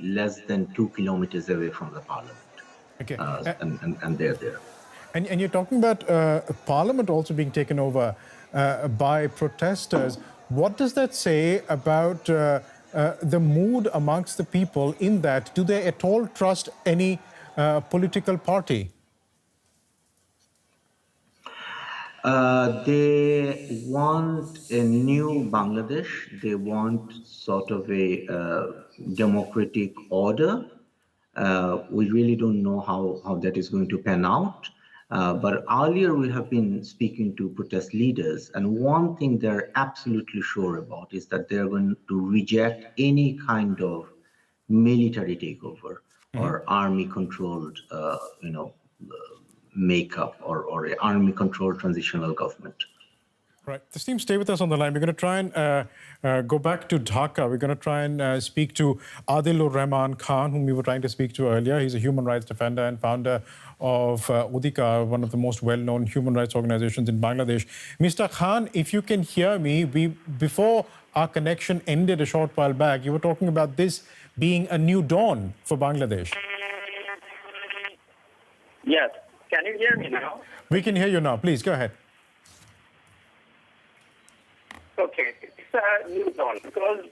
less than 2 kilometers away from the parliament. Okay. And they're there. And you're talking about Parliament also being taken over by protesters. What does that say about the mood amongst the people in that? Do they at all trust any political party? They want a new Bangladesh. They want sort of a democratic order. We really don't know how that is going to pan out. But earlier we have been speaking to protest leaders, and one thing they're absolutely sure about is that they're going to reject any kind of military takeover or army-controlled, makeup or an army-controlled transitional government. Right. This team, stay with us on the line. We're going to try and go back to Dhaka. We're going to try and speak to Adilur Rahman Khan, whom we were trying to speak to earlier. He's a human rights defender and founder of Udika, one of the most well-known human rights organizations in Bangladesh. Mr. Khan, if you can hear me, before our connection ended a short while back, you were talking about this being a new dawn for Bangladesh. Yes. Can you hear me now? We can hear you now. Please, go ahead. Okay. It's a new dawn because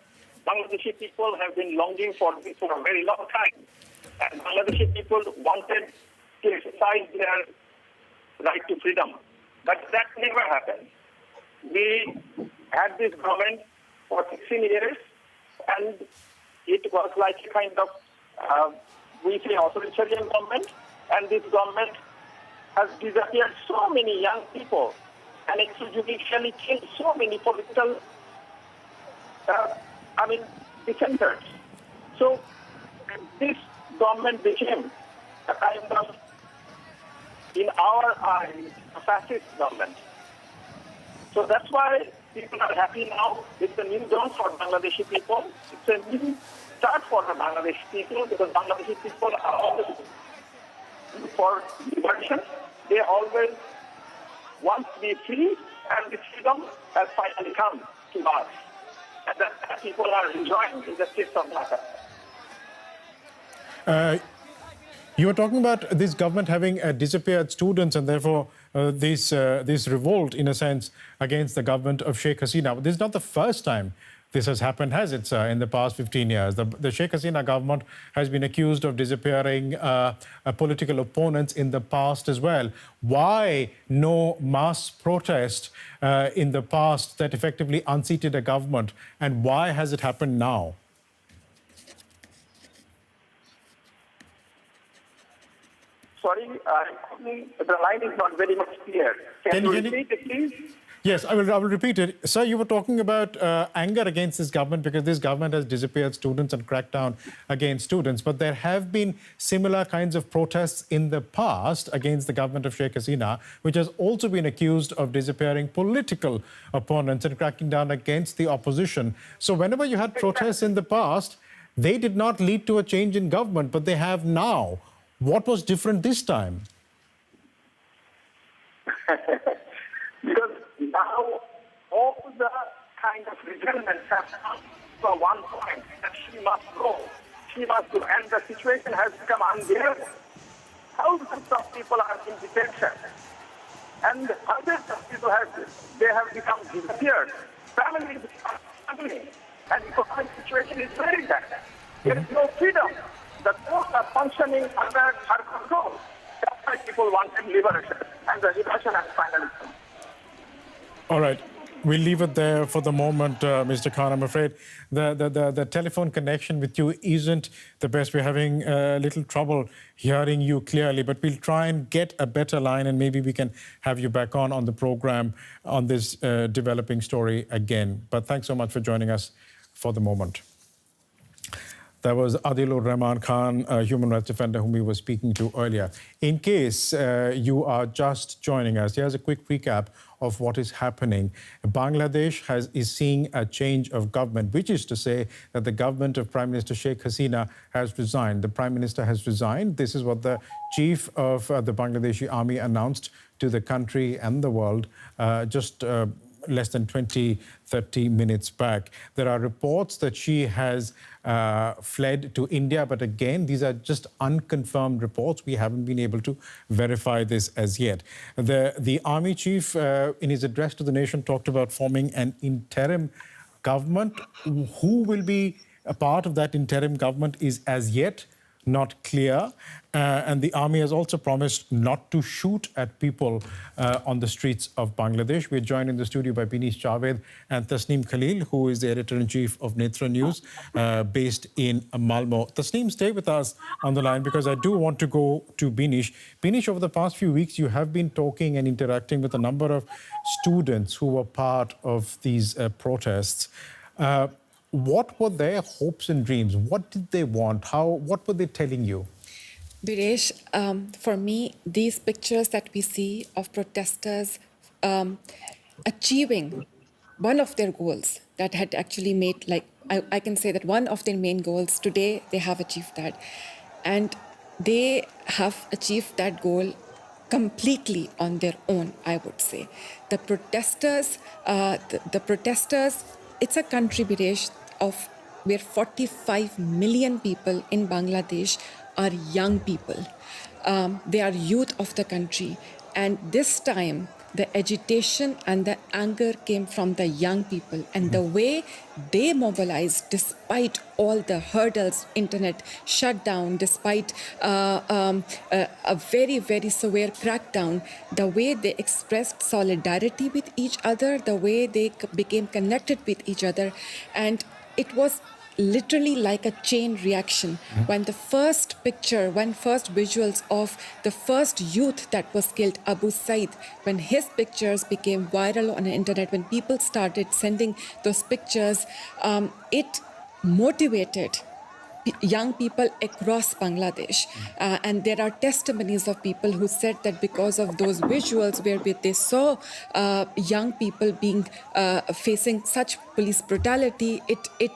Bangladeshi people have been longing for this for a very long time. And Bangladeshi people wanted to exercise their right to freedom. But that never happened. We had this government for 16 years, and it was like a kind of, we say, authoritarian government, and this government has disappeared so many young people and extrajudicially killed so many political, dissenters. So this government became a kind of, in our eyes, a fascist government. So that's why people are happy now. It's a new dawn for Bangladeshi people. It's a new start for the Bangladeshi people because Bangladeshi people are always for liberation. They always want to be free, and this freedom has finally come to us. And that people are enjoying in the streets of Dhaka. You were talking about this government having disappeared students and therefore this revolt, in a sense, against the government of Sheikh Hasina. This is not the first time this has happened, has it, sir, in the past 15 years? The Sheikh Hasina government has been accused of disappearing political opponents in the past as well. Why no mass protest in the past that effectively unseated a government, and why has it happened now? Sorry, the line is not very much clear. Can you repeat it, please? Yes, I will repeat it. Sir, you were talking about anger against this government because this government has disappeared students and cracked down against students. But there have been similar kinds of protests in the past against the government of Sheikh Hasina, which has also been accused of disappearing political opponents and cracking down against the opposition. So whenever you had protests in the past, they did not lead to a change in government, but they have now. What was different this time? Because now all the kind of resentments have come from one point that she must go. She must go. And the situation has become unbearable. Thousands of people are in detention. And hundreds of people have become disappeared. Families are struggling. And the economic situation is very bad. There is no freedom. The courts are functioning under her control. That's why people wanted liberation. And the liberation has finally come. All right. We'll leave it there for the moment, Mr. Khan. I'm afraid the telephone connection with you isn't the best. We're having a little trouble hearing you clearly, but we'll try and get a better line and maybe we can have you back on the program on this developing story again. But thanks so much for joining us for the moment. That was Adilur Rahman Khan, a human rights defender whom we were speaking to earlier. In case you are just joining us, here's a quick recap of what is happening. Bangladesh is seeing a change of government, which is to say that the government of Prime Minister Sheikh Hasina has resigned. The Prime Minister has resigned. This is what the chief of the Bangladeshi army announced to the country and the world just less than 20, 30 minutes back. There are reports that she has fled to India, but again, these are just unconfirmed reports. We haven't been able to verify this as yet. The army chief, in his address to the nation, talked about forming an interim government. Who will be a part of that interim government is as yet not clear. And the army has also promised not to shoot at people on the streets of Bangladesh. We're joined in the studio by Binish Javed and Tasneem Khalil, who is the editor-in-chief of Netra News, based in Malmo. Tasneem, stay with us on the line because I do want to go to Binish. Binish, over the past few weeks, you have been talking and interacting with a number of students who were part of these protests. What were their hopes and dreams? What did they want? What were they telling you? Biresh, for me, these pictures that we see of protesters achieving one of their goals that had actually made, like, I can say that one of their main goals, today they have achieved that. And they have achieved that goal completely on their own, I would say. The protesters, it's a country, Biresh, of where 45 million people in Bangladesh are young people. They are youth of the country. And this time, the agitation and the anger came from the young people. And the way they mobilized, despite all the hurdles, internet shutdown, despite a very, very severe crackdown, the way they expressed solidarity with each other, the way they became connected with each other. And it was literally like a chain reaction. When the first visuals of the first youth that was killed, Abu Said, when his pictures became viral on the internet, when people started sending those pictures, it motivated young people across Bangladesh. And there are testimonies of people who said that because of those visuals where they saw young people being facing such police brutality, it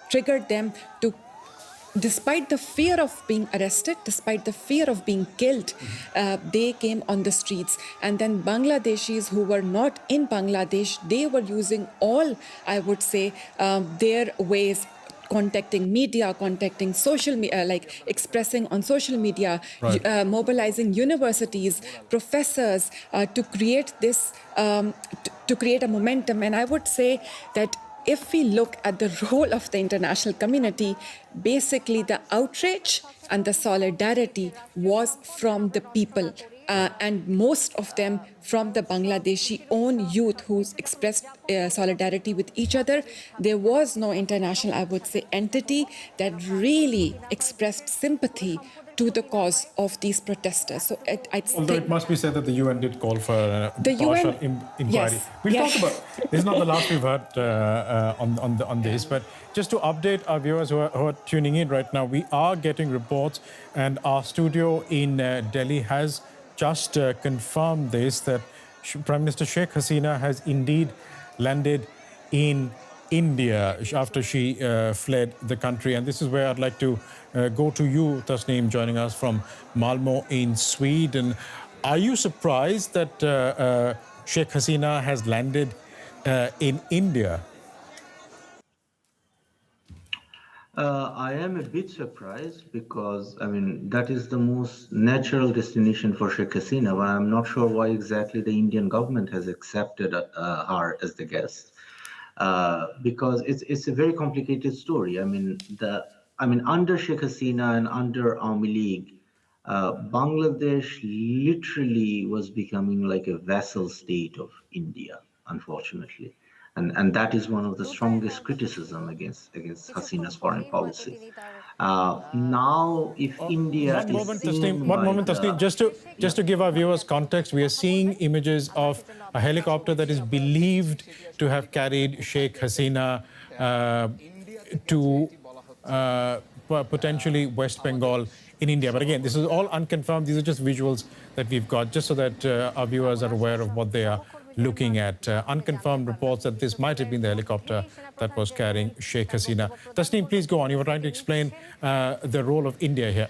triggered them to, despite the fear of being arrested, despite the fear of being killed, they came on the streets. And then Bangladeshis who were not in Bangladesh, they were using all, I would say, their ways, contacting media, contacting social media, like expressing on social media, Right. mobilizing universities, professors to create this, to create a momentum. And I would say that if we look at the role of the international community, basically the outrage and the solidarity was from the people. And most of them from the Bangladeshi own youth who expressed solidarity with each other. There was no international, I would say, entity that really expressed sympathy to the cause of these protesters. So Although it must be said that the UN did call for a The partial UN inquiry. yes, We'll yes. talk about, this is not the last we've heard on this, but just to update our viewers who are tuning in right now, we are getting reports, and our studio in Delhi has just confirmed this, that Prime Minister Sheikh Hasina has indeed landed in India after she fled the country. And this is where I'd like to go to you, Tasneem, joining us from Malmo in Sweden. Are you surprised that Sheikh Hasina has landed in India? I am a bit surprised because, I mean, that is the most natural destination for Sheikh Hasina, but I'm not sure why exactly the Indian government has accepted her as the guest. Because it's a very complicated story. I mean, under Sheikh Hasina and under Army League, Bangladesh literally was becoming like a vassal state of India, unfortunately. And that is one of the strongest criticism against Hasina's foreign policy. Now, if India One is moment, seen Tasneem. One by moment, the, Tasneem. Just to give our viewers context, we are seeing images of a helicopter that is believed to have carried Sheikh Hasina to potentially West Bengal in India. But again, this is all unconfirmed. These are just visuals that we've got, just so that our viewers are aware of what they are looking at. Unconfirmed reports that this might have been the helicopter that was carrying Sheikh Hasina. Tasneem, please go on. You were trying to explain the role of India here.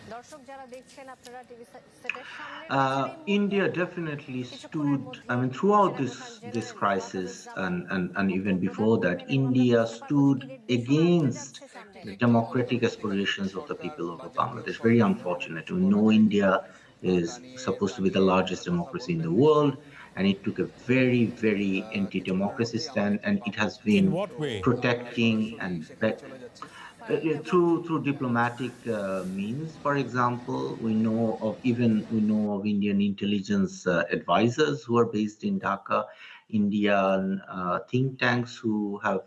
India definitely stood, I mean, throughout this crisis and even before that, India stood against the democratic aspirations of the people of Bangladesh. Very unfortunate. We know India is supposed to be the largest democracy in the world, and it took a very, very anti-democracy stand, and it has In been what way? protecting and through diplomatic means. For example, we know of Indian intelligence advisors who are based in Dhaka, Indian think tanks who have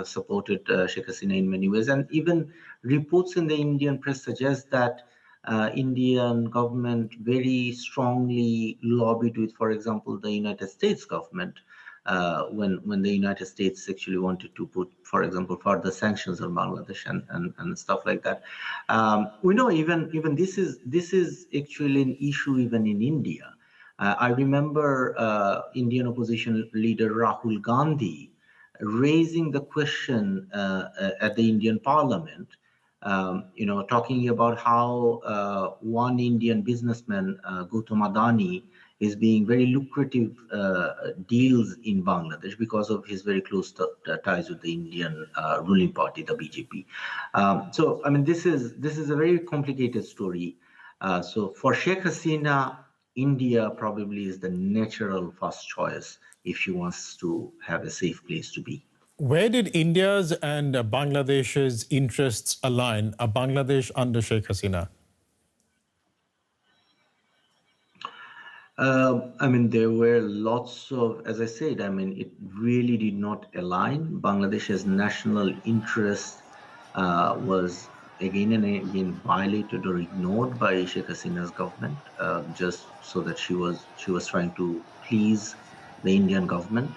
supported Sheikh Hasina in many ways, and even reports in the Indian press suggest that Indian government very strongly lobbied with, for example, the United States government when the United States actually wanted to put, for example, further sanctions on Bangladesh and stuff like that. We know even this is actually an issue even in India. I remember Indian opposition leader Rahul Gandhi raising the question at the Indian Parliament, talking about how one Indian businessman, Gautam Adani, is being very lucrative deals in Bangladesh because of his very close ties with the Indian ruling party, the BJP. So, I mean, this is a very complicated story. So, for Sheikh Hasina, India probably is the natural first choice if she wants to have a safe place to be. Where did India's and Bangladesh's interests align? A Bangladesh under Sheikh Hasina? I mean, there were lots of, as I said, I mean, it really did not align. Bangladesh's national interest was again and again violated or ignored by Sheikh Hasina's government, just so that she was trying to please the Indian government.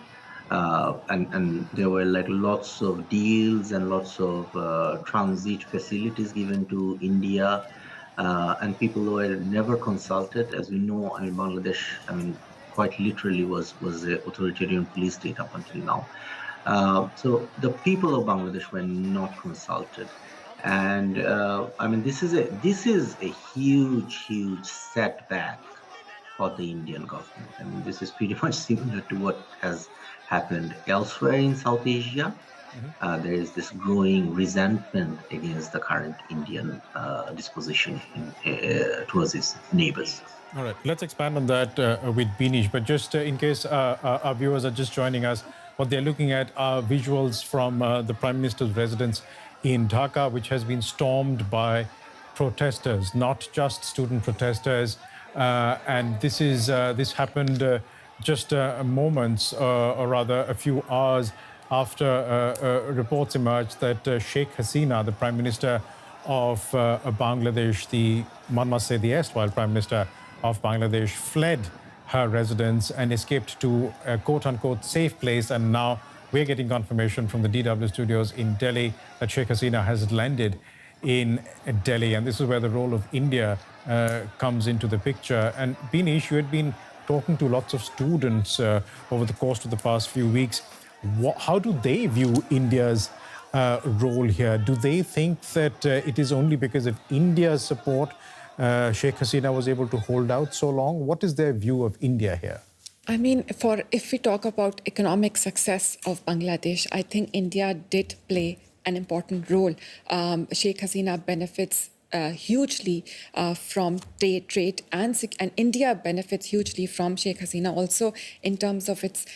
And there were like lots of deals and lots of transit facilities given to India. And people were never consulted. As we know, I mean, Bangladesh, I mean, quite literally was an authoritarian police state up until now. So the people of Bangladesh were not consulted. And I mean, this is a huge setback for the Indian government. I mean, this is pretty much similar to what has happened elsewhere in South Asia. There is this growing resentment against the current Indian disposition towards its neighbors. All right, let's expand on that with Binish. But just in case our viewers are just joining us, what they're looking at are visuals from the Prime Minister's residence in Dhaka, which has been stormed by protesters, not just student protesters. And this happened just moments, or rather a few hours after reports emerged that Sheikh Hasina, the Prime Minister of Bangladesh, one must say the erstwhile Prime Minister of Bangladesh, fled her residence and escaped to a quote-unquote safe place. And now we're getting confirmation from the DW studios in Delhi that Sheikh Hasina has landed in Delhi. And this is where the role of India comes into the picture. And Binish, you had been talking to lots of students over the course of the past few weeks. How do they view India's role here? Do they think that it is only because of India's support Sheikh Hasina was able to hold out so long? What is their view of India here? I mean, if we talk about economic success of Bangladesh, I think India did play an important role. Sheikh Hasina benefits hugely from trade and India benefits hugely from Sheikh Hasina also in terms of its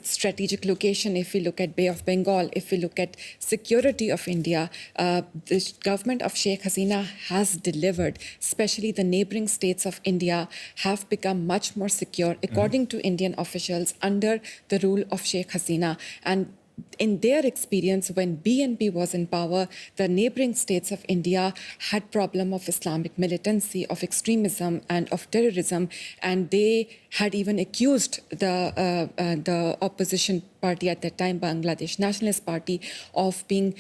strategic location. If we look at Bay of Bengal, if we look at security of India, the government of Sheikh Hasina has delivered. Especially the neighboring states of India have become much more secure, according to Indian officials, under the rule of Sheikh Hasina. And in their experience, when BNP was in power, the neighboring states of India had problem of Islamic militancy, of extremism, and of terrorism, and they had even accused the opposition party at that time, Bangladesh Nationalist Party, of being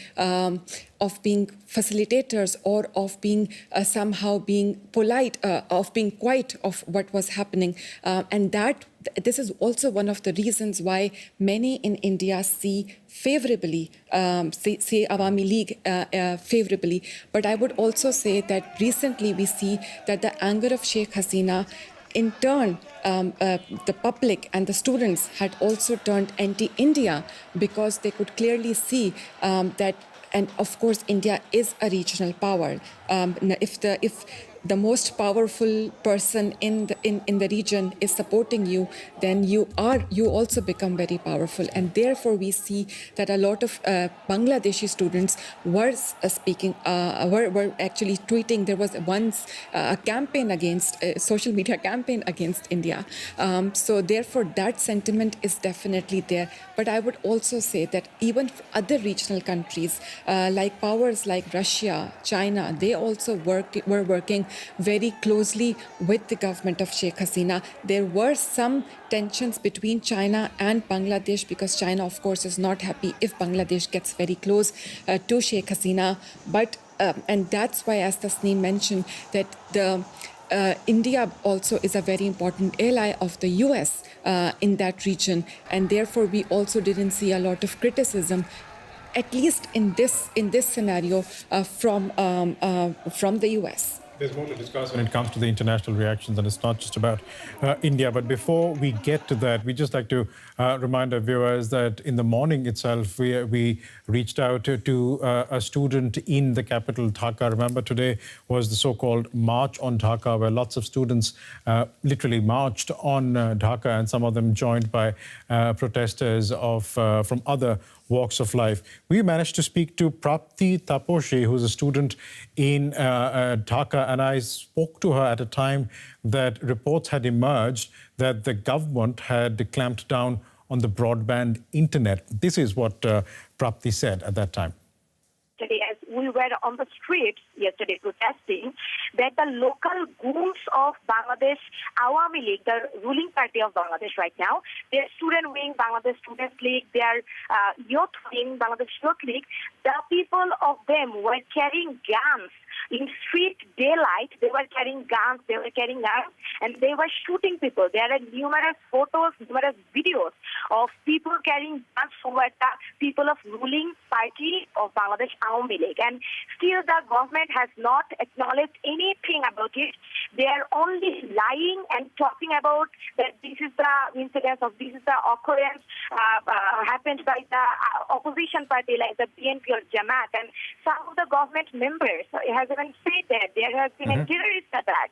of being facilitators or of being somehow being polite, of being quiet of what was happening. And this is also one of the reasons why many in India see favorably, say Awami League favorably. But I would also say that recently we see that the anger of Sheikh Hasina, in turn, the public and the students had also turned anti-India because they could clearly see that, and of course, India is a regional power. If the most powerful person in the region is supporting you, then you also become very powerful. And therefore, we see that a lot of Bangladeshi students were were actually tweeting. There was once a campaign against social media campaign against India. So therefore, that sentiment is definitely there. But I would also say that even other regional countries, like powers like Russia, China, they also were working very closely with the government of Sheikh Hasina. There were some tensions between China and Bangladesh because China, of course, is not happy if Bangladesh gets very close to Sheikh Hasina. But and that's why, as Tasneem mentioned, that India also is a very important ally of the US in that region, and therefore we also didn't see a lot of criticism, at least in this scenario, from the US. There's more to discuss when it comes to the international reactions, and it's not just about India. But before we get to that, we just like to remind our viewers that in the morning itself, we reached out to a student in the capital, Dhaka. Remember, today was the so-called March on Dhaka, where lots of students literally marched on Dhaka, and some of them joined by protesters from other walks of life. We managed to speak to Prapti Taposhi, who's a student in Dhaka, and I spoke to her at a time that reports had emerged that the government had clamped down on the broadband internet. This is what Prapti said at that time. Yesterday, as we were on the streets yesterday protesting, that the local goons of Bangladesh Awami League, the ruling party of Bangladesh right now, their student wing, Bangladesh Students League, their youth wing, Bangladesh Youth League, the people of them were carrying guns in street daylight. They were carrying guns, and they were shooting people. There are numerous photos, numerous videos of people carrying guns who were the people of ruling party of Bangladesh Awami League. And still the government has not acknowledged anything about it. They are only lying and talking about that this is the incidence of, this is the occurrence happened by the opposition party like the BNP or Jamaat. And some of the government members has even said that there has been a terrorist attack.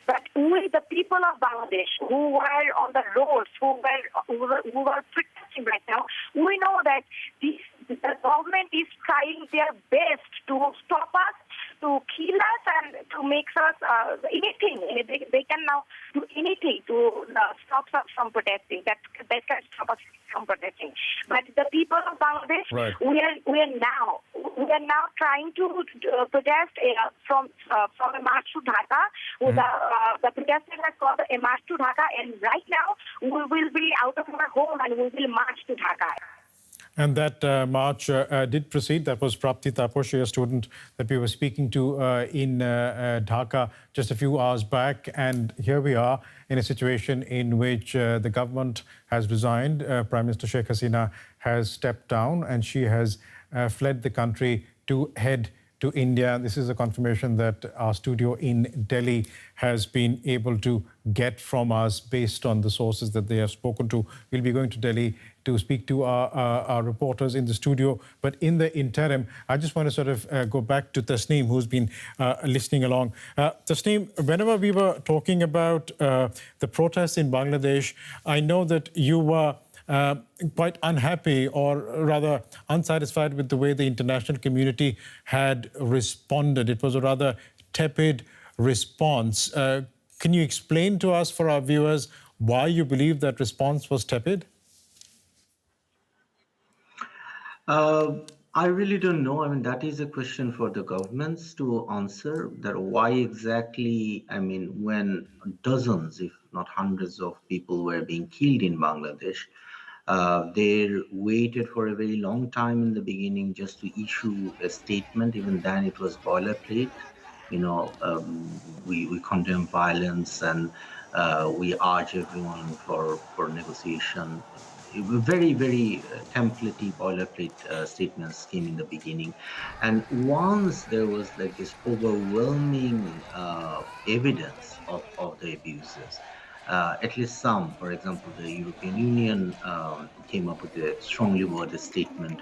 But we, the people of Bangladesh, who were on the roads, who were protesting right now, we know that the government is trying their best to stop us, to kill us, and to make us anything. They can now do anything to stop us from protesting. That can stop us from protesting. But the people of Bangladesh, right, we are now trying to protest from a march to Dhaka. The protesters have called a march to Dhaka, and right now we will be out of our home and we will march to Dhaka. And that march did proceed. That was Prapti Taposhi, a student that we were speaking to in Dhaka just a few hours back. And here we are in a situation in which the government has resigned. Prime Minister Sheikh Hasina has stepped down and she has fled the country to head to India. This is a confirmation that our studio in Delhi has been able to get from us based on the sources that they have spoken to. We'll be going to Delhi to speak to our reporters in the studio. But in the interim, I just want to sort of go back to Tasneem, who's been listening along. Tasneem, whenever we were talking about the protests in Bangladesh, I know that you were quite unhappy, or rather unsatisfied with the way the international community had responded. It was a rather tepid response. Can you explain to us, for our viewers, why you believe that response was tepid? I really don't know. I mean, that is a question for the governments to answer, that why exactly, I mean, when dozens, if not hundreds of people were being killed in Bangladesh, They waited for a very long time in the beginning just to issue a statement. Even then, it was boilerplate. We condemn violence and we urge everyone for negotiation. Very, very templatey boilerplate statements came in the beginning. And once there was like this overwhelming evidence of the abuses, at least some, for example, the European Union came up with a strongly worded statement.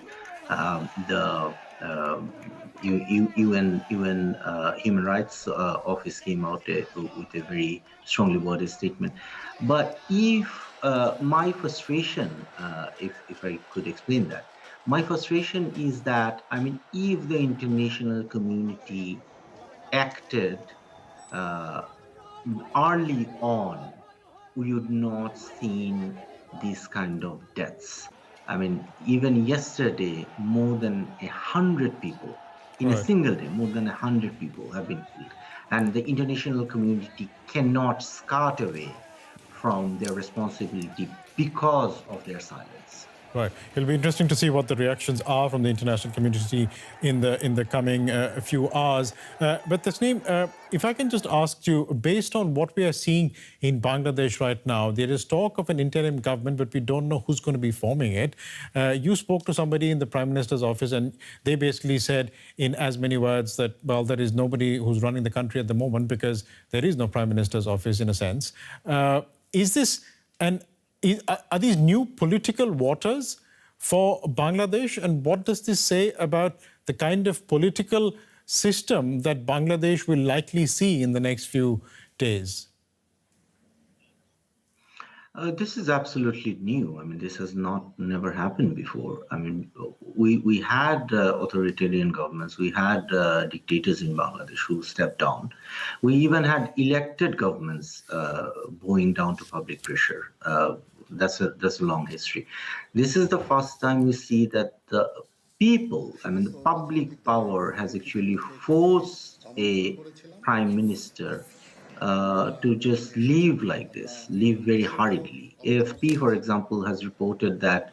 The UN Human Rights Office came out with a very strongly worded statement. But if my frustration, if I could explain that, my frustration is that, I mean, if the international community acted uh, early on, we would not seen these kind of deaths. I mean, even yesterday, more than 100 people in a Right. single day, more than 100 people have been killed, and the international community cannot skirt away from their responsibility because of their silence. Right. It'll be interesting to see what the reactions are from the international community in the coming few hours. But Tasneem, if I can just ask you, based on what we are seeing in Bangladesh right now, there is talk of an interim government, but we don't know who's going to be forming it. You spoke to somebody in the Prime Minister's office, and they basically said in as many words that, well, there is nobody who's running the country at the moment because there is no Prime Minister's office in a sense. Is this an Are these new political waters for Bangladesh? And what does this say about the kind of political system that Bangladesh will likely see in the next few days? This is absolutely new. I mean, this has never happened before. I mean, we had authoritarian governments, we had dictators in Bangladesh who stepped down. We even had elected governments bowing down to public pressure. That's a long history. This is the first time we see that the people, I mean, the public power has actually forced a prime minister to just leave like this, leave very hurriedly. AFP, for example, has reported that,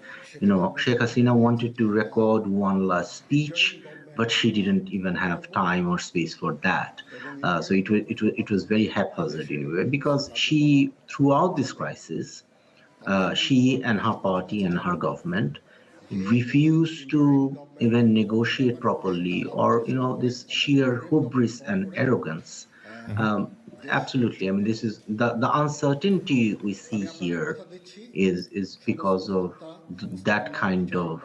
Sheikh Hasina wanted to record one last speech, but she didn't even have time or space for that. So it was very haphazard in a way, because she, throughout this crisis, she and her party and her government refused to even negotiate properly, or this sheer hubris and arrogance. Absolutely. I mean, this is the uncertainty we see here is because of that kind of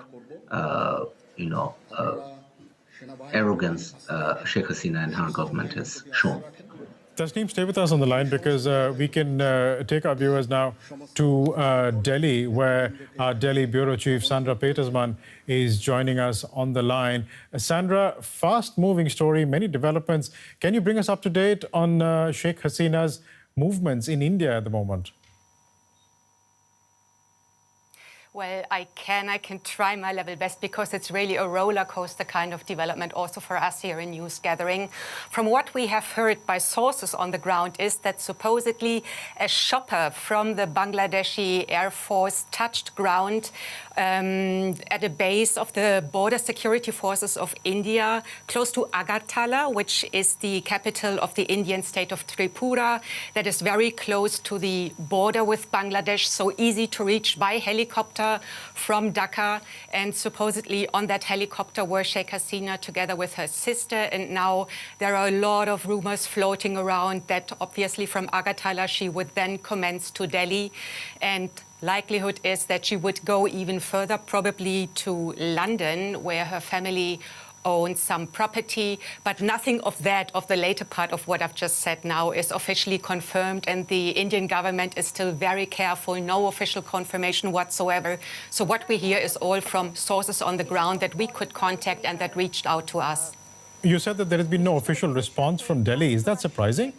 arrogance Sheikh Hasina and her government has shown. Tasneem, stay with us on the line, because we can take our viewers now to Delhi, where our Delhi Bureau Chief Sandra Petersman is joining us on the line. Sandra, fast-moving story, many developments. Can you bring us up to date on Sheikh Hasina's movements in India at the moment? Well, I can try my level best, because it's really a roller coaster kind of development also for us here in News Gathering. From what we have heard by sources on the ground is that supposedly a chopper from the Bangladeshi Air Force touched ground at a base of the border security forces of India, close to Agartala, which is the capital of the Indian state of Tripura, that is very close to the border with Bangladesh, so easy to reach by helicopter from Dhaka. And supposedly on that helicopter were Sheikh Hasina together with her sister. And now there are a lot of rumors floating around that obviously from Agartala she would then commence to Delhi. And likelihood is that she would go even further, probably to London, where her family owns some property, but nothing of that, of the later part of what I've just said now, is officially confirmed, and the Indian government is still very careful, no official confirmation whatsoever. So what we hear is all from sources on the ground that we could contact and that reached out to us. You said that there has been no official response from Delhi. Is that surprising?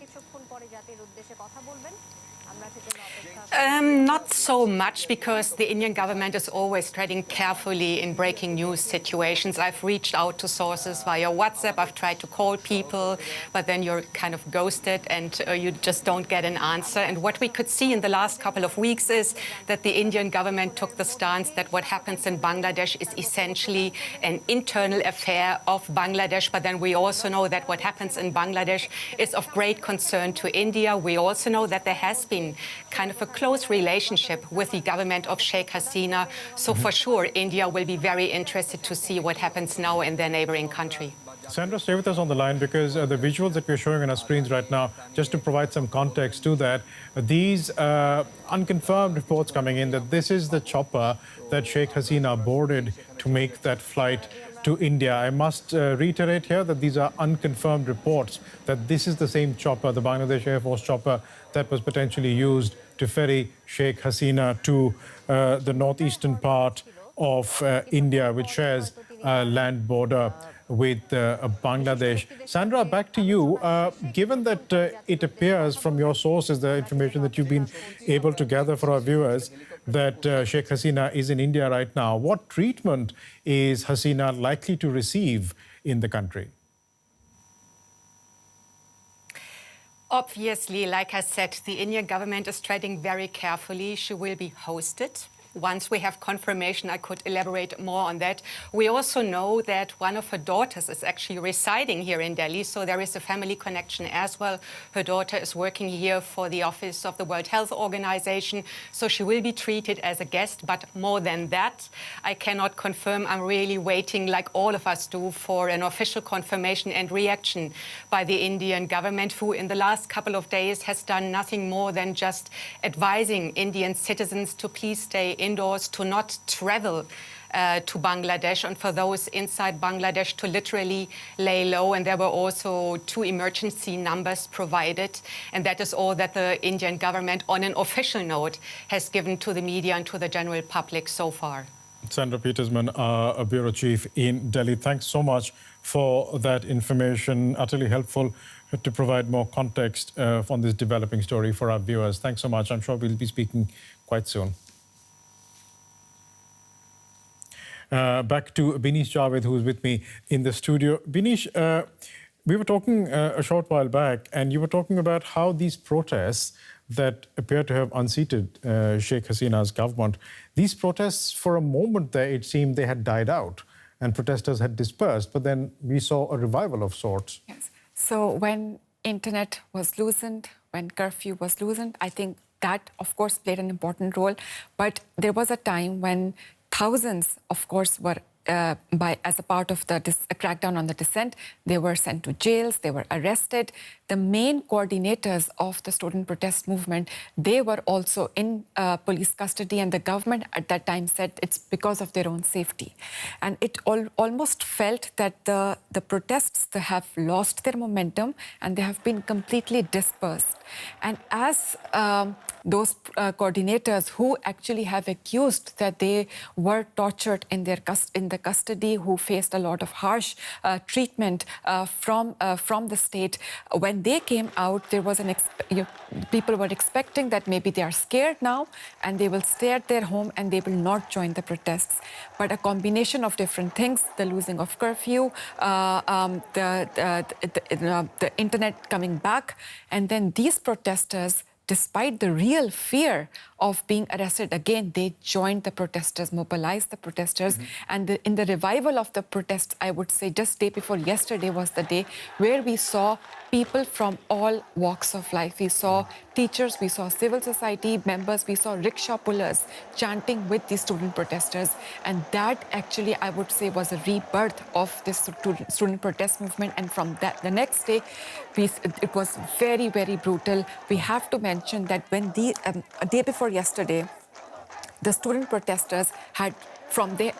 Not so much, because the Indian government is always treading carefully in breaking news situations. I've reached out to sources via WhatsApp. I've tried to call people, but then you're kind of ghosted and you just don't get an answer. And what we could see in the last couple of weeks is that the Indian government took the stance that what happens in Bangladesh is essentially an internal affair of Bangladesh. But then we also know that what happens in Bangladesh is of great concern to India. We also know that there has been kind of a close relationship with the government of Sheikh Hasina. So for sure, India will be very interested to see what happens now in their neighboring country. Sandra, stay with us on the line, because the visuals that we're showing on our screens right now, just to provide some context to that, these unconfirmed reports coming in that this is the chopper that Sheikh Hasina boarded to make that flight to India. I must reiterate here that these are unconfirmed reports, that this is the same chopper, the Bangladesh Air Force chopper, that was potentially used to ferry Sheikh Hasina to the northeastern part of India, which shares a land border with Bangladesh. Sandra, back to you. Given that it appears from your sources, the information that you've been able to gather for our viewers, that Sheikh Hasina is in India right now, what treatment is Hasina likely to receive in the country? Obviously, like I said, the Indian government is treading very carefully. She will be hosted. Once we have confirmation, I could elaborate more on that. We also know that one of her daughters is actually residing here in Delhi, so there is a family connection as well. Her daughter is working here for the Office of the World Health Organization, so she will be treated as a guest. But more than that, I cannot confirm. I'm really waiting, like all of us do, for an official confirmation and reaction by the Indian government, who in the last couple of days has done nothing more than just advising Indian citizens to please stay indoors, to not travel to Bangladesh, and for those inside Bangladesh to literally lay low. And there were also 2 emergency numbers provided. And that is all that the Indian government, on an official note, has given to the media and to the general public so far. Sandra Petersman, a bureau chief in Delhi, thanks so much for that information. Utterly helpful to provide more context on this developing story for our viewers. Thanks so much. I'm sure we'll be speaking quite soon. Back to Binish Javed, who's with me in the studio. Binish, we were talking a short while back, and you were talking about how these protests that appear to have unseated Sheikh Hasina's government, these protests, for a moment there, it seemed they had died out and protesters had dispersed, but then we saw a revival of sorts. Yes. So when internet was loosened, when curfew was loosened, I think that, of course, played an important role. But there was a time when thousands, of course, were as a part of the crackdown on the dissent, they were sent to jails, they were arrested. The main coordinators of the student protest movement, they were also in police custody, and the government at that time said it's because of their own safety. And it almost felt that the protests, they have lost their momentum and they have been completely dispersed. And as those coordinators who actually have accused that they were tortured in the custody, who faced a lot of harsh treatment from the state, when they came out, there was people were expecting that maybe they are scared now and they will stay at their home and they will not join the protests. But a combination of different things, the losing of curfew, the internet coming back, and then these protesters, despite the real fear of being arrested again, they joined the protesters, mobilized the protesters. And in the revival of the protests, I would say just day before yesterday was the day where we saw people from all walks of life. We saw teachers, we saw civil society members, we saw rickshaw pullers chanting with the student protesters. And that actually, I would say, was a rebirth of this student protest movement. And from that, the next day, it was very, very brutal. We have to mention that when a day before yesterday, the student protesters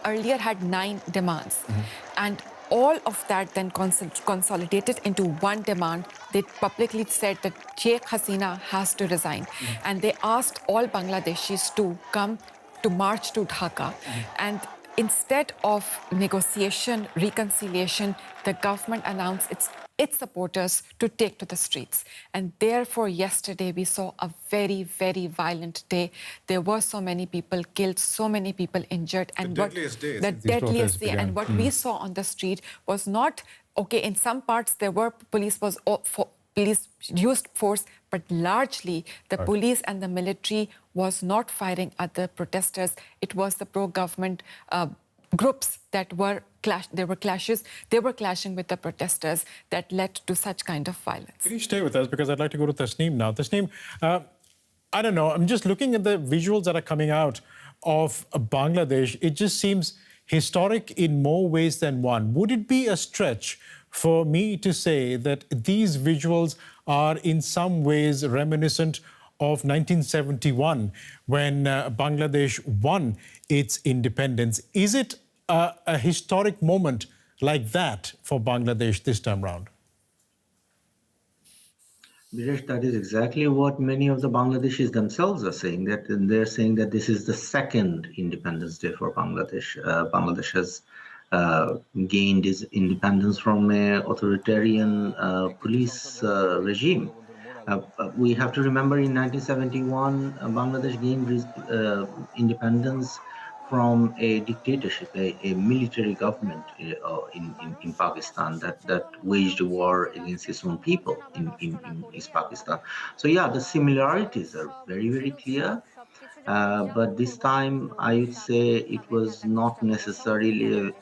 earlier had 9 demands. And all of that then consolidated into one demand. They publicly said that Sheikh Hasina has to resign. And they asked all Bangladeshis to come to march to Dhaka. And instead of negotiation, reconciliation, the government announced its its supporters to take to the streets. And therefore, yesterday we saw a very, very violent day. There were so many people killed, so many people injured. And deadliest day the since these protests deadliest day. began. And what we saw on the street was not, okay, in some parts there were police used force, but largely the police and the military was not firing at the protesters. It was the pro-government groups that were there were clashes. They were clashing with the protesters that led to such kind of violence. Can you stay with us, because I'd like to go to Tasneem now. Tasneem, I don't know, I'm just looking at the visuals that are coming out of Bangladesh. It just seems historic in more ways than one. Would it be a stretch for me to say that these visuals are in some ways reminiscent of 1971, when Bangladesh won its independence? Is it a historic moment like that for Bangladesh this time round? Biresh, that is exactly what many of the Bangladeshis themselves are saying. That they're saying that this is the second Independence Day for Bangladesh. Bangladesh has gained its independence from an authoritarian police regime. We have to remember in 1971, Bangladesh gained independence from a dictatorship, a military government in Pakistan that waged a war against its own people in East Pakistan. So yeah, the similarities are very, very clear. But this time, I would say it was not necessarily,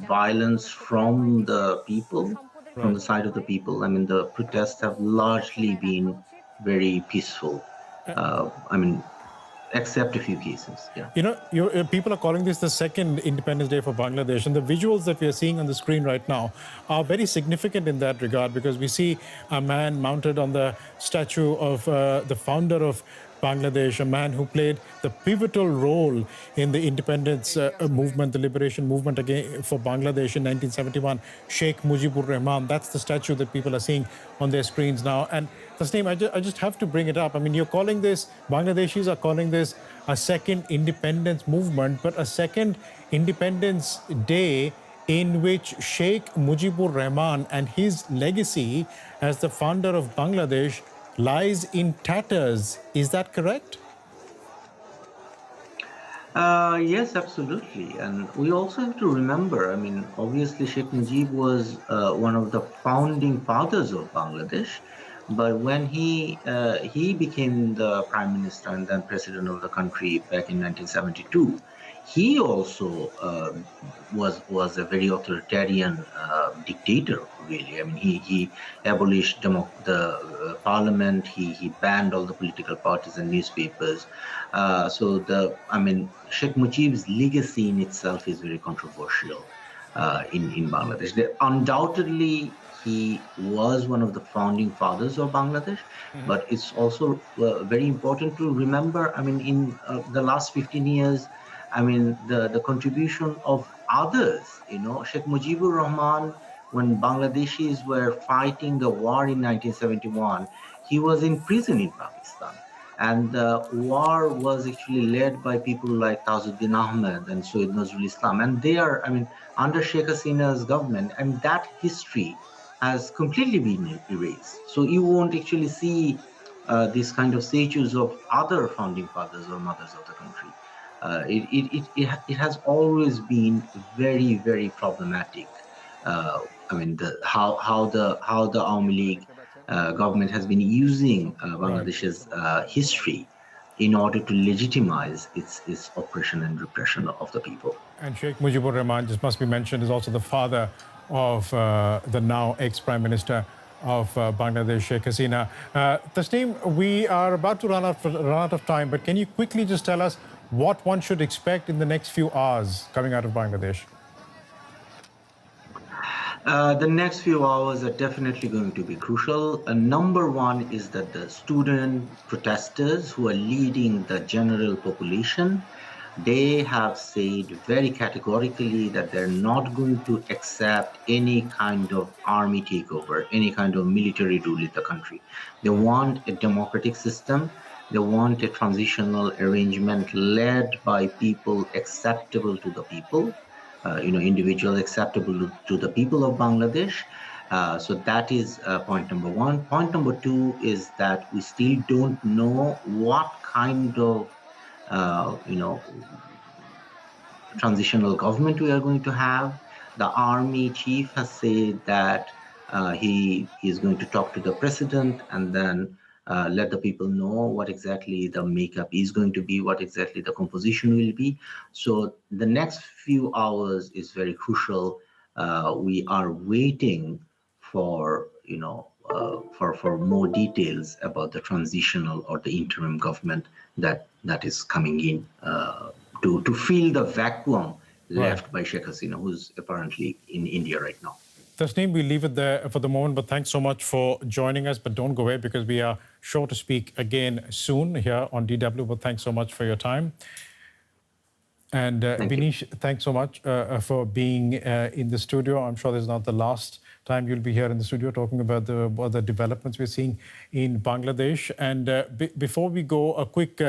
violence from the people, from the side of the people. I mean, the protests have largely been very peaceful. Except a few cases, yeah. You know, people are calling this the second Independence Day for Bangladesh, and the visuals that we are seeing on the screen right now are very significant in that regard, because we see a man mounted on the statue of the founder of Bangladesh, a man who played the pivotal role in the independence movement, the liberation movement again for Bangladesh in 1971, Sheikh Mujibur Rahman. That's the statue that people are seeing on their screens now. And Tasneem, I just have to bring it up. I mean, you're calling this, Bangladeshis are calling this a second independence movement, but a second Independence Day in which Sheikh Mujibur Rahman and his legacy as the founder of Bangladesh lies in tatters. Is that correct? Yes, absolutely. And we also have to remember, I mean, obviously Sheikh Mujib was one of the founding fathers of Bangladesh. But when he became the prime minister and then president of the country back in 1972, he also was a very authoritarian dictator, really. I mean, he abolished the parliament. He banned all the political parties and newspapers. Sheikh Mujib's legacy in itself is very controversial in Bangladesh. Undoubtedly, he was one of the founding fathers of Bangladesh, but it's also very important to remember, I mean, in the last 15 years, I mean, the contribution of others, Sheikh Mujibur Rahman, when Bangladeshis were fighting the war in 1971, he was in prison in Pakistan. And the war was actually led by people like Tajuddin Ahmed and Syed Nazrul Islam. And they are, I mean, under Sheikh Hasina's government, and that history has completely been erased. So you won't actually see these kind of statues of other founding fathers or mothers of the country. It has always been very, very problematic. I mean, how the Awami League government has been using Bangladesh's history in order to legitimize its oppression and repression of the people. And Sheikh Mujibur Rahman, just must be mentioned, is also the father of the now ex-Prime Minister of Bangladesh, Sheikh Hasina. Tasneem, we are about to run out of time, but can you quickly just tell us what one should expect in the next few hours coming out of Bangladesh? The next few hours are definitely going to be crucial. Number one is that the student protesters who are leading the general population, they have said very categorically that they're not going to accept any kind of army takeover, any kind of military rule in the country. They want a democratic system. They want a transitional arrangement led by people acceptable to the people, individuals acceptable to the people of Bangladesh. So that is point number one. Point number two is that we still don't know what kind of, transitional government we are going to have. The army chief has said that he is going to talk to the president and then let the people know what exactly the makeup is going to be, what exactly the composition will be. So the next few hours is very crucial. We are waiting for, for more details about the transitional or the interim government that is coming in to fill the vacuum left by Sheikh Hasina, who's apparently in India right now. Tasneem, we leave it there for the moment, but thanks so much for joining us. But don't go away because we are sure to speak again soon here on DW. But thanks so much for your time. And Binish, thanks so much for being in the studio. I'm sure this is not the last time you'll be here in the studio talking about the developments we're seeing in Bangladesh. And before we go, a quick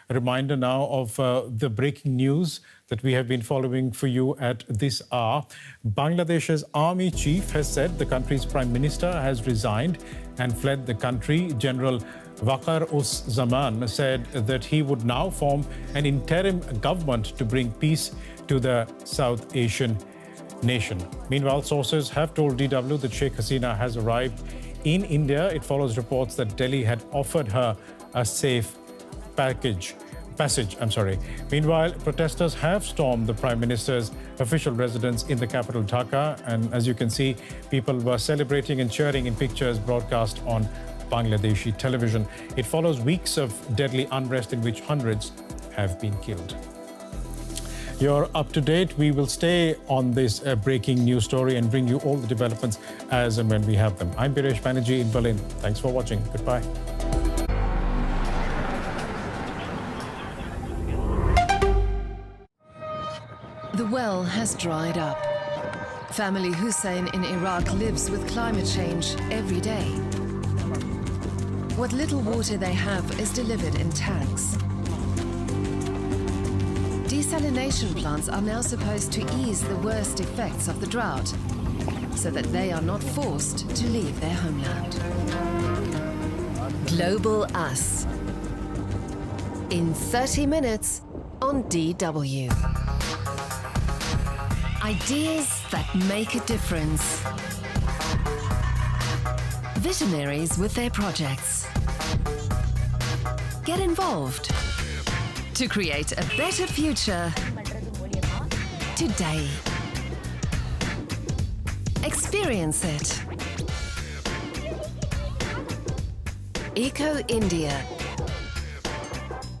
reminder now of the breaking news that we have been following for you at this hour. Bangladesh's army chief has said the country's prime minister has resigned and fled the country. General Waqar-uz-Zaman said that he would now form an interim government to bring peace to the South Asian nation. Meanwhile, sources have told DW that Sheikh Hasina has arrived in India. It follows reports that Delhi had offered her a safe passage. Meanwhile, protesters have stormed the Prime Minister's official residence in the capital Dhaka. And as you can see, people were celebrating and cheering in pictures broadcast on Bangladeshi television. It follows weeks of deadly unrest in which hundreds have been killed. You're up to date. We will stay on this breaking news story and bring you all the developments as and when we have them. I'm Biresh Banerjee in Berlin. Thanks for watching. Goodbye. The well has dried up. Family Hussein in Iraq lives with climate change every day. What little water they have is delivered in tanks. Desalination plants are now supposed to ease the worst effects of the drought, so that they are not forced to leave their homeland. Global Us. In 30 minutes on DW. Ideas that make a difference. Visionaries with their projects. Get involved to create a better future today. Experience it. Eco India.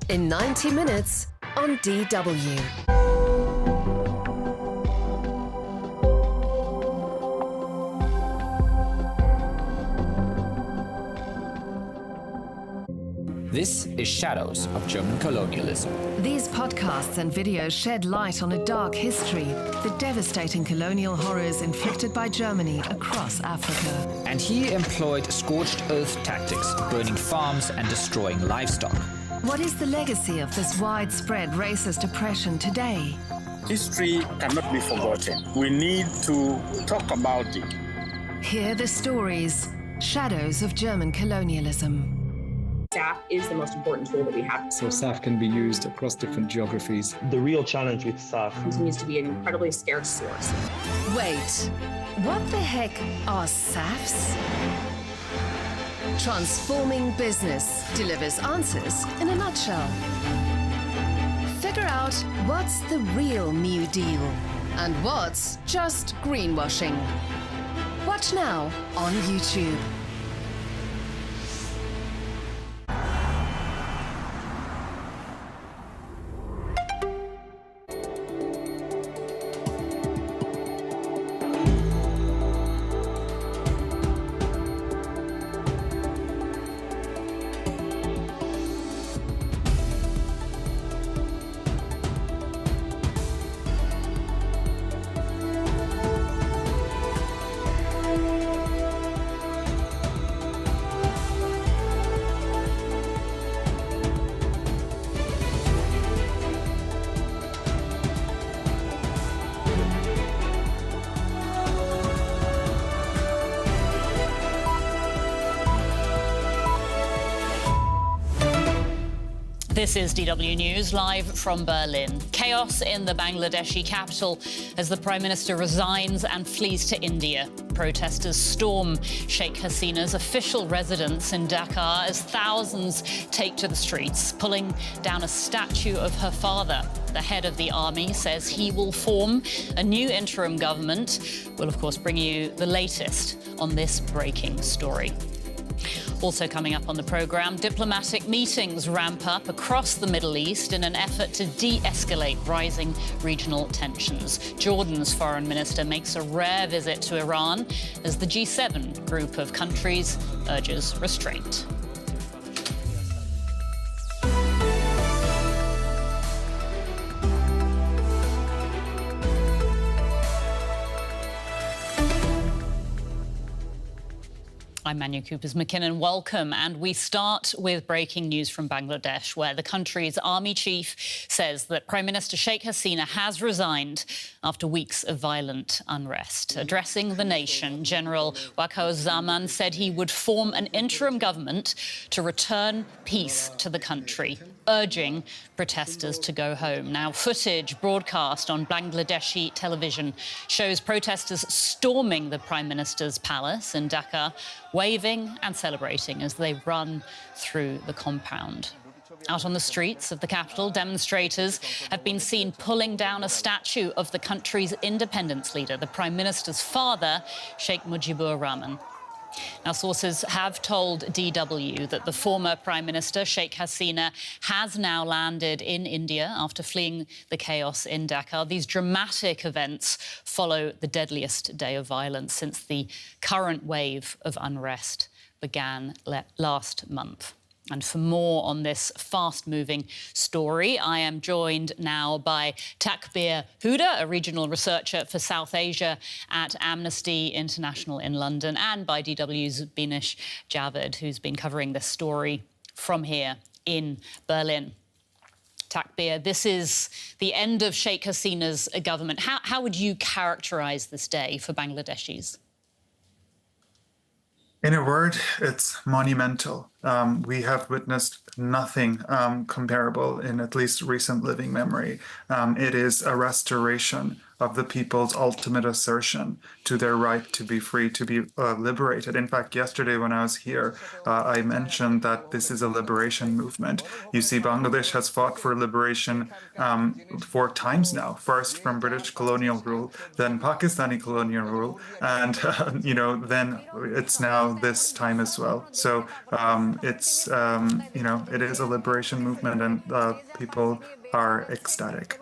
In 90 minutes on DW. This is Shadows of German Colonialism. These podcasts and videos shed light on a dark history, the devastating colonial horrors inflicted by Germany across Africa. And he employed scorched earth tactics, burning farms and destroying livestock. What is the legacy of this widespread racist oppression today? History cannot be forgotten. We need to talk about it. Hear the stories, Shadows of German Colonialism. SAF is the most important tool that we have. So SAF can be used across different geographies. The real challenge with SAF continues to be an incredibly scarce source. Wait, what the heck are SAFs? Transforming business delivers answers in a nutshell. Figure out what's the real New Deal and what's just greenwashing. Watch now on YouTube. This is DW News, live from Berlin. Chaos in the Bangladeshi capital as the Prime Minister resigns and flees to India. Protesters storm Sheikh Hasina's official residence in Dhaka as thousands take to the streets, pulling down a statue of her father. The head of the army says he will form a new interim government. We'll, of course, bring you the latest on this breaking story. Also coming up on the programme, diplomatic meetings ramp up across the Middle East in an effort to de-escalate rising regional tensions. Jordan's foreign minister makes a rare visit to Iran as the G7 group of countries urges restraint. I'm Manu Coopers-McKinnon. Welcome. And we start with breaking news from Bangladesh, where the country's army chief says that Prime Minister Sheikh Hasina has resigned after weeks of violent unrest. Addressing the nation, General Wakauzaman said he would form an interim government to return peace to the country, urging protesters to go home. Now, footage broadcast on Bangladeshi television shows protesters storming the Prime Minister's palace in Dhaka, waving and celebrating as they run through the compound. Out on the streets of the capital, demonstrators have been seen pulling down a statue of the country's independence leader, the Prime Minister's father, Sheikh Mujibur Rahman. Now, sources have told DW that the former Prime Minister, Sheikh Hasina, has now landed in India after fleeing the chaos in Dhaka. These dramatic events follow the deadliest day of violence since the current wave of unrest began last month. And for more on this fast-moving story, I am joined now by Takbir Huda, a regional researcher for South Asia at Amnesty International in London, and by DW's Binish Javed, who's been covering this story from here in Berlin. Takbir, this is the end of Sheikh Hasina's government. How would you characterise this day for Bangladeshis? In a word, it's monumental. We have witnessed nothing comparable in at least recent living memory. It is a restoration of the people's ultimate assertion to their right to be free, to be liberated. In fact, yesterday when I was here, I mentioned that this is a liberation movement. You see, Bangladesh has fought for liberation 4 times now. First from British colonial rule, then Pakistani colonial rule, and then it's now this time as well. So it's it is a liberation movement, and people are ecstatic.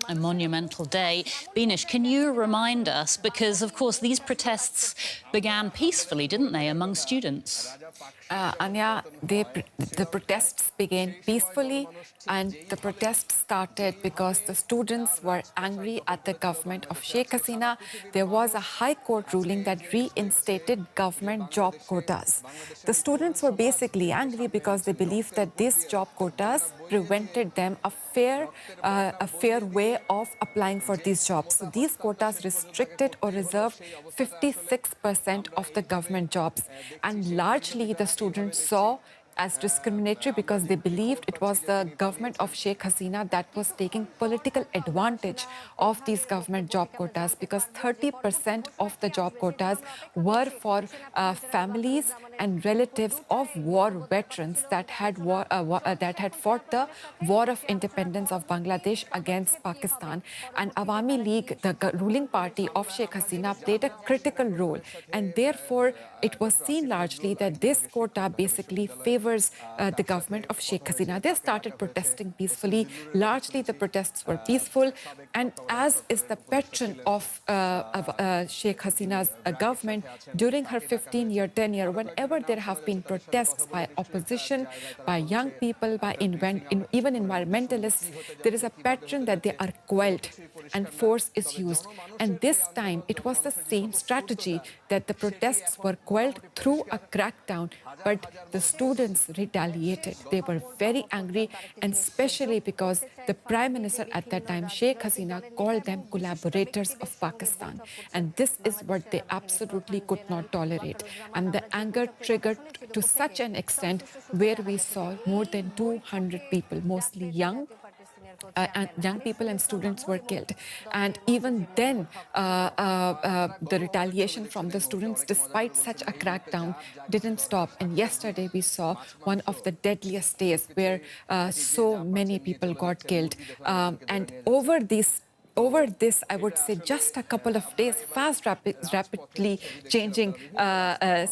A monumental day. Binish, can you remind us, because of course these protests began peacefully, didn't they, among students? Anya, the protests began peacefully, and the protests started because the students were angry at the government of Sheikh Hasina. There was a high court ruling that reinstated government job quotas. The students were basically angry because they believed that these job quotas prevented them a fair way of applying for these jobs. So these quotas restricted or reserved 56% of the government jobs, and largely the students saw as discriminatory because they believed it was the government of Sheikh Hasina that was taking political advantage of these government job quotas, because 30% of the job quotas were for families and relatives of war veterans that had fought the War of Independence of Bangladesh against Pakistan. And Awami League, the ruling party of Sheikh Hasina, played a critical role, and therefore it was seen largely that this quota basically favors the government of Sheikh Hasina. They started protesting peacefully. Largely the protests were peaceful, and as is the patron of Sheikh Hasina's government, during her 15-year tenure, whenever there have been protests by opposition, by young people, by even environmentalists, there is a pattern that they are quelled and force is used. And this time it was the same strategy, that the protests were quelled through a crackdown, but the students students retaliated. They were very angry, and especially because the Prime Minister at that time, Sheikh Hasina, called them collaborators of Pakistan. And this is what they absolutely could not tolerate. And the anger triggered to such an extent where we saw more than 200 people, mostly young people and students were killed. And even then, the retaliation from the students, despite such a crackdown, didn't stop. And yesterday we saw one of the deadliest days where so many people got killed. And over this, I would say, just a couple of days, rapidly changing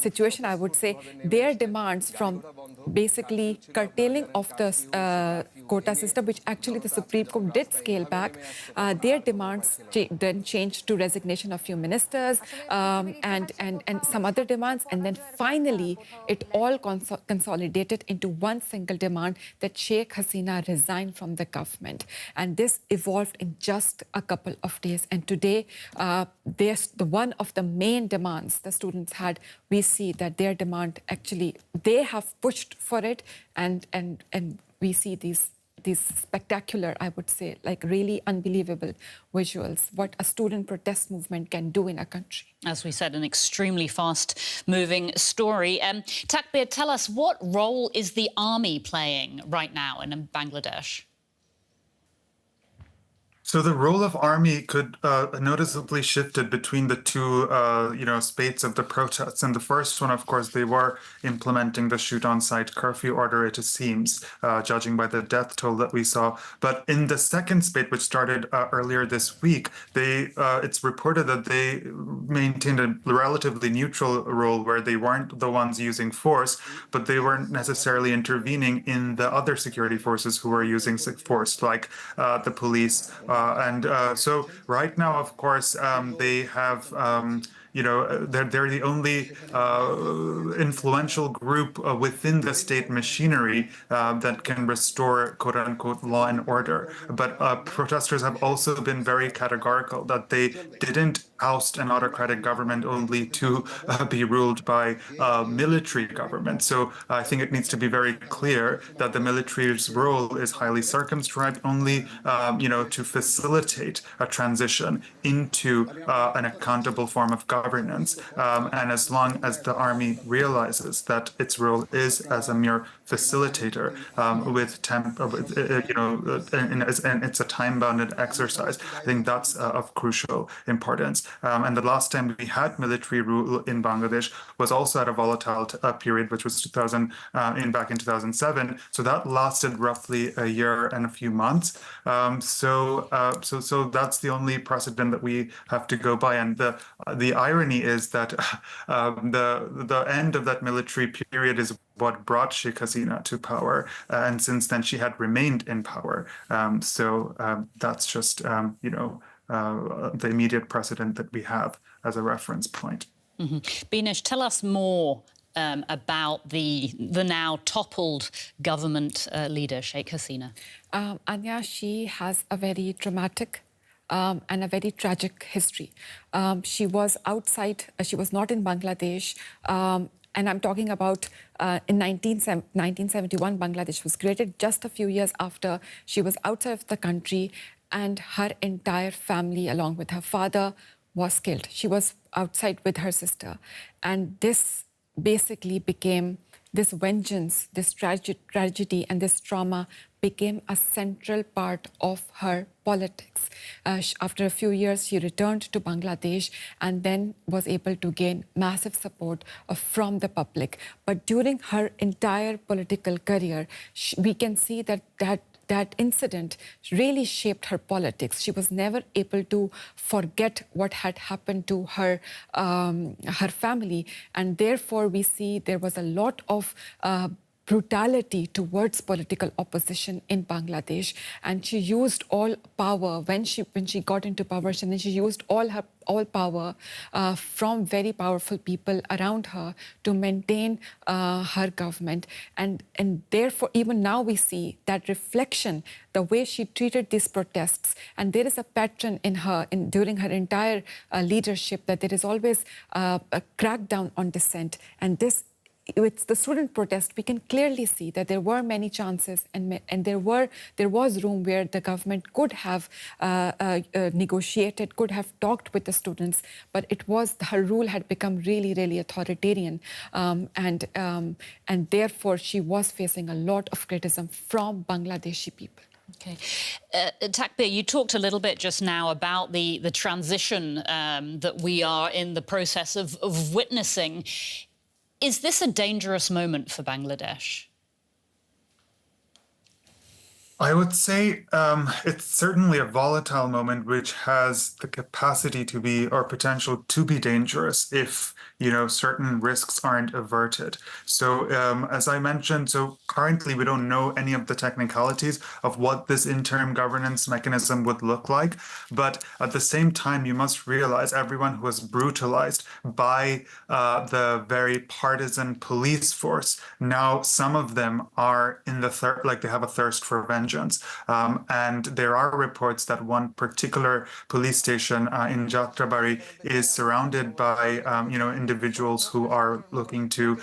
situation, I would say, their demands from basically curtailing of the quota system, which actually the Supreme Court did scale back, their demands then changed to resignation of few ministers and some other demands. And then finally, it all consolidated into one single demand that Sheikh Hasina resign from the government. And this evolved in just a couple of days. And today, one of the main demands the students had, we see that their demand actually, they have pushed for it, and we see these spectacular, I would say, like really unbelievable visuals, what a student protest movement can do in a country. As we said, an extremely fast-moving story. Takbir, tell us, what role is the army playing right now in Bangladesh? So the role of army could noticeably shifted between the two, spates of the protests. And the first one, of course, they were implementing the shoot-on-sight curfew order, it seems, judging by the death toll that we saw. But in the second spate, which started earlier this week, it's reported that they maintained a relatively neutral role, where they weren't the ones using force, but they weren't necessarily intervening in the other security forces who were using force, like the police. So right now, of course, they have, they're the only influential group within the state machinery that can restore, quote unquote, law and order. But protesters have also been very categorical that they didn't oust an autocratic government only to be ruled by a military government. So I think it needs to be very clear that the military's role is highly circumscribed, only, to facilitate a transition into an accountable form of governance. And as long as the army realizes that its role is as a mere facilitator and it's a time-bounded exercise, I think that's of crucial importance. And the last time we had military rule in Bangladesh was also at a volatile period, which was back in 2007. So that lasted roughly a year and a few months. So that's the only precedent that we have to go by. And the irony is that the end of that military period is what brought Sheikh Hasina to power, and since then she had remained in power. That's just the immediate precedent that we have as a reference point. Mm-hmm. Binesh, tell us more about the now toppled government leader, Sheikh Hasina. Anya, she has a very dramatic and a very tragic history. She was outside, she was not in Bangladesh, and I'm talking about in 1971, Bangladesh was created. Just a few years after, she was outside of the country, and her entire family, along with her father, was killed. She was outside with her sister. And this basically became, this vengeance, this tragedy and this trauma became a central part of her politics. After a few years, she returned to Bangladesh and then was able to gain massive support from the public. But during her entire political career, we can see that incident really shaped her politics. She was never able to forget what had happened to her family, and therefore we see there was a lot of brutality towards political opposition in Bangladesh, and she used all power when she got into power. And then she used all power from very powerful people around her to maintain her government, and therefore even now we see that reflection, the way she treated these protests. And there is a pattern in her during her entire leadership, that there is always a crackdown on dissent, and this with the student protest, we can clearly see that there were many chances and there was room where the government could have negotiated, could have talked with the students, but her rule had become really, really authoritarian, and therefore she was facing a lot of criticism from Bangladeshi people. Okay. Takbir, you talked a little bit just now about the transition that we are in the process of witnessing. Is this a dangerous moment for Bangladesh? I would say it's certainly a volatile moment which has the capacity to be or potential to be dangerous if certain risks aren't averted. So as I mentioned, so currently we don't know any of the technicalities of what this interim governance mechanism would look like. But at the same time, you must realize everyone who was brutalized by the very partisan police force, now some of them are in the they have a thirst for vengeance. And there are reports that one particular police station in Jatrabari is surrounded by, individuals who are looking to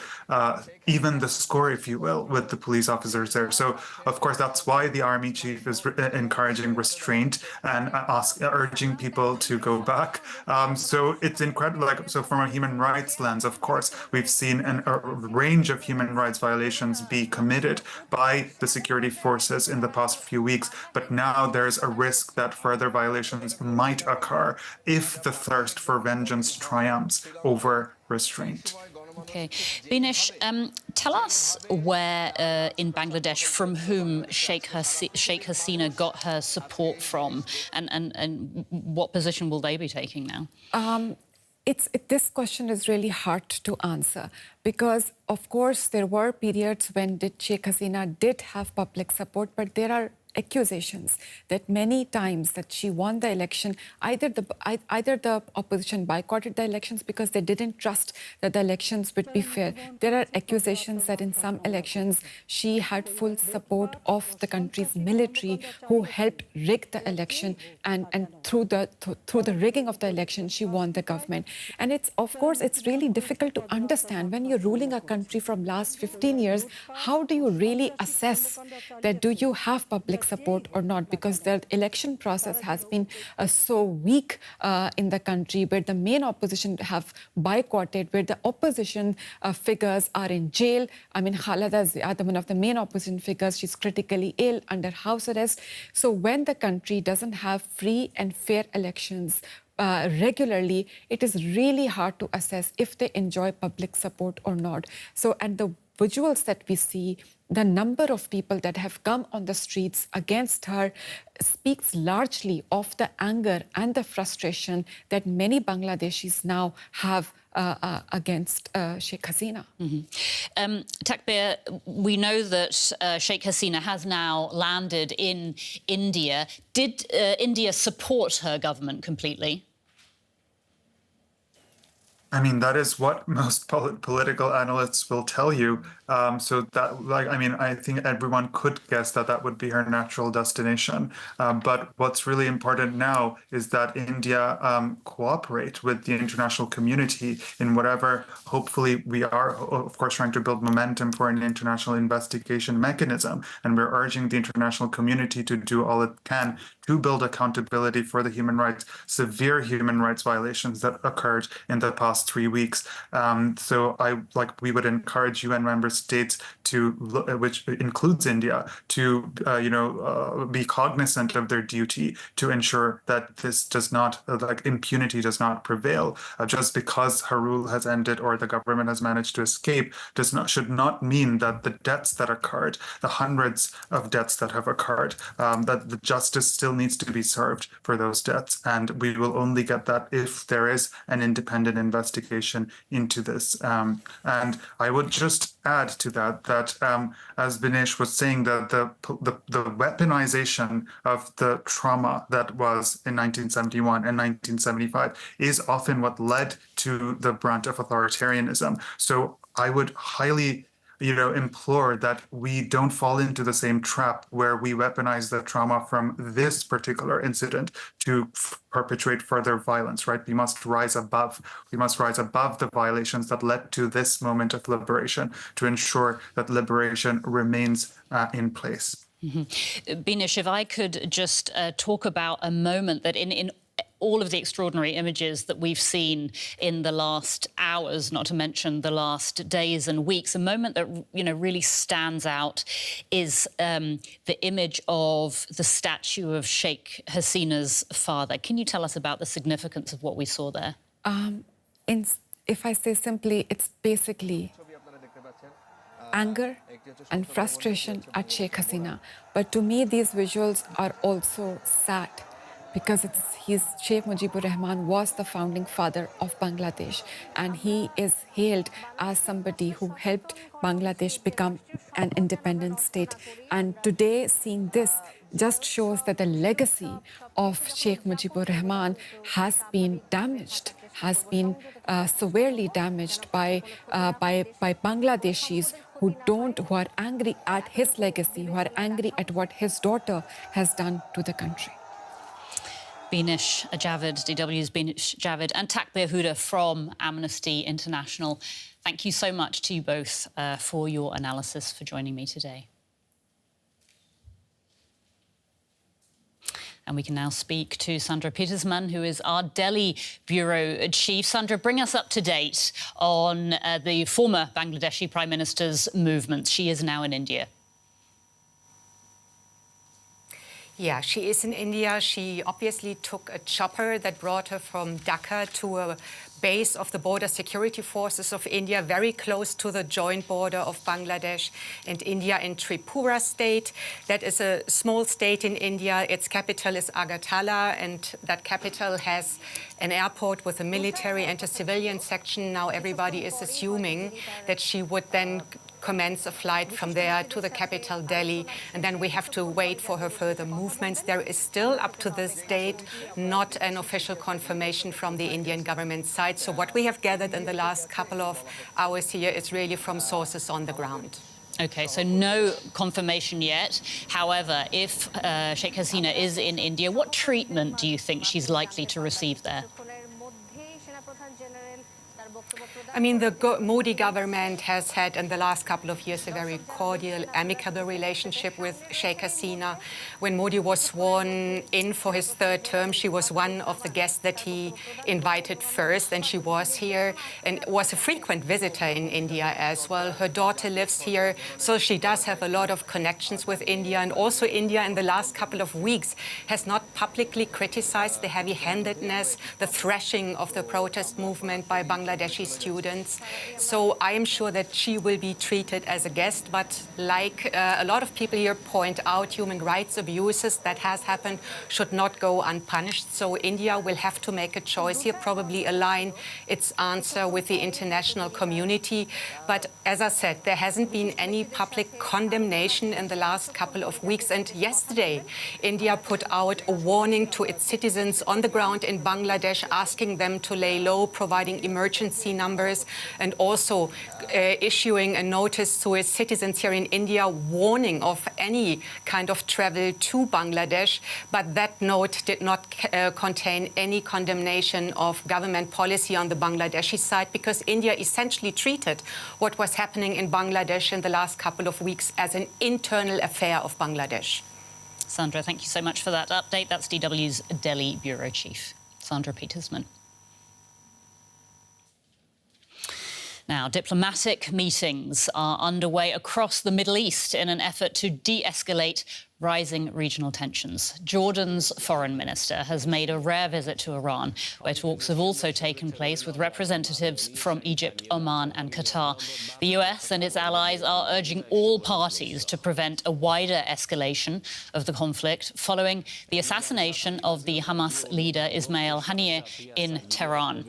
even the score, if you will, with the police officers there. So, of course, that's why the army chief is encouraging restraint and urging people to go back. So it's incredible. So from a human rights lens, of course, we've seen a range of human rights violations be committed by the security forces in the past few weeks. But now there's a risk that further violations might occur if the thirst for vengeance triumphs over restraint. Okay. Binesh, tell us where in Bangladesh from whom Sheikh Hasina got her support from, and what position will they be taking now? This question is really hard to answer because, of course, there were periods when Sheikh Hasina did have public support, but there are accusations that many times that she won the election, either the opposition boycotted the elections because they didn't trust that the elections would be fair. There are accusations that in some elections she had full support of the country's military who helped rig the election, and through the rigging of the election she won the government. And it's really difficult to understand when you're ruling a country from last 15 years, how do you really assess that do you have public support or not, because the election process has been so weak in the country, where the main opposition have boycotted, where the opposition figures are in jail. I mean, Khaleda Ziad, one of the main opposition figures, she's critically ill, under house arrest. So when the country doesn't have free and fair elections regularly, it is really hard to assess if they enjoy public support or not. So, and the visuals that we see, the number of people that have come on the streets against her speaks largely of the anger and the frustration that many Bangladeshis now have against Sheikh Hasina. Mm-hmm. Takbir, we know that Sheikh Hasina has now landed in India. Did India support her government completely? I mean, that is what most political analysts will tell you. So that, I think everyone could guess that that would be her natural destination. But what's really important now is that India cooperate with the international community in whatever, hopefully we are, of course, trying to build momentum for an international investigation mechanism. And we're urging the international community to do all it can to build accountability for the severe human rights violations that occurred in the past 3 weeks. So we would encourage UN member states to, which includes India, to be cognizant of their duty to ensure that this does not, impunity does not prevail. Just because her rule has ended or the government has managed to escape should not mean that the deaths that occurred, the hundreds of deaths that have occurred, that the justice still needs to be served for those deaths. And we will only get that if there is an independent investigation into this. And I would just add to that, as Binesh was saying, that the weaponization of the trauma that was in 1971 and 1975 is often what led to the brunt of authoritarianism. So I would highly implore that we don't fall into the same trap where we weaponize the trauma from this particular incident to perpetrate further violence, right? We must rise above the violations that led to this moment of liberation to ensure that liberation remains in place. Binish, if I could just talk about a moment that in all of the extraordinary images that we've seen in the last hours, not to mention the last days and weeks, a moment that really stands out is the image of the statue of Sheikh Hasina's father. Can you tell us about the significance of what we saw there? If I say simply, it's basically anger and frustration at Sheikh Hasina. But to me, these visuals are also sad because Sheikh Mujibur Rahman was the founding father of Bangladesh, and he is hailed as somebody who helped Bangladesh become an independent state. And today, seeing this just shows that the legacy of Sheikh Mujibur Rahman has been damaged, has been severely damaged by Bangladeshis who are angry at his legacy, who are angry at what his daughter has done to the country. Binish Javed, DW's Binish Javed, and Takbir Huda from Amnesty International. Thank you so much to you both for your analysis, for joining me today. And we can now speak to Sandra Petersman, who is our Delhi bureau chief. Sandra, bring us up to date on the former Bangladeshi Prime Minister's movements. She is now in India. Yeah, she is in India. She obviously took a chopper that brought her from Dhaka to a base of the border security forces of India, very close to the joint border of Bangladesh and India in Tripura state. That is a small state in India. Its capital is Agartala, and that capital has an airport with a military and a civilian section. Now everybody is assuming that she would then commence a flight from there to the capital, Delhi, and then we have to wait for her further movements. There is still, up to this date, not an official confirmation from the Indian government side. So what we have gathered in the last couple of hours here is really from sources on the ground. OK, so no confirmation yet. However, if Sheikh Hasina is in India, what treatment do you think she's likely to receive there? I mean, the Modi government has had in the last couple of years a very cordial, amicable relationship with Sheikh Hasina. When Modi was sworn in for his third term, she was one of the guests that he invited first, and she was here and was a frequent visitor in India as well. Her daughter lives here, so she does have a lot of connections with India. And also India in the last couple of weeks has not publicly criticized the heavy-handedness, the thrashing of the protest movement by Bangladeshi students. So I am sure that she will be treated as a guest, but like a lot of people here point out, human rights abuses that has happened should not go unpunished. So India will have to make a choice here, probably align its answer with the international community. But as I said, there hasn't been any public condemnation in the last couple of weeks. And yesterday, India put out a warning to its citizens on the ground in Bangladesh, asking them to lay low, providing emergency numbers, and also issuing a notice to its citizens here in India, warning of any kind of travel to Bangladesh. But that note did not contain any condemnation of government policy on the Bangladeshi side, because India essentially treated what was happening in Bangladesh in the last couple of weeks as an internal affair of Bangladesh. Sandra, thank you so much for that update. That's DW's Delhi bureau chief, Sandra Petersman. Now, diplomatic meetings are underway across the Middle East in an effort to de-escalate rising regional tensions. Jordan's foreign minister has made a rare visit to Iran, where talks have also taken place with representatives from Egypt, Oman and Qatar. The US and its allies are urging all parties to prevent a wider escalation of the conflict following the assassination of the Hamas leader Ismail Haniyeh in Tehran.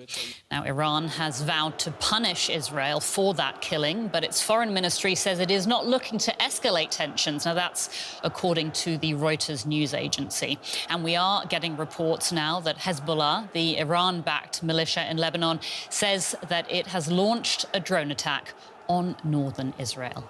Now, Iran has vowed to punish Israel for that killing, but its foreign ministry says it is not looking to escalate tensions. Now, that's according according to the Reuters news agency. And we are getting reports now that Hezbollah, the Iran-backed militia in Lebanon, says that it has launched a drone attack on northern Israel.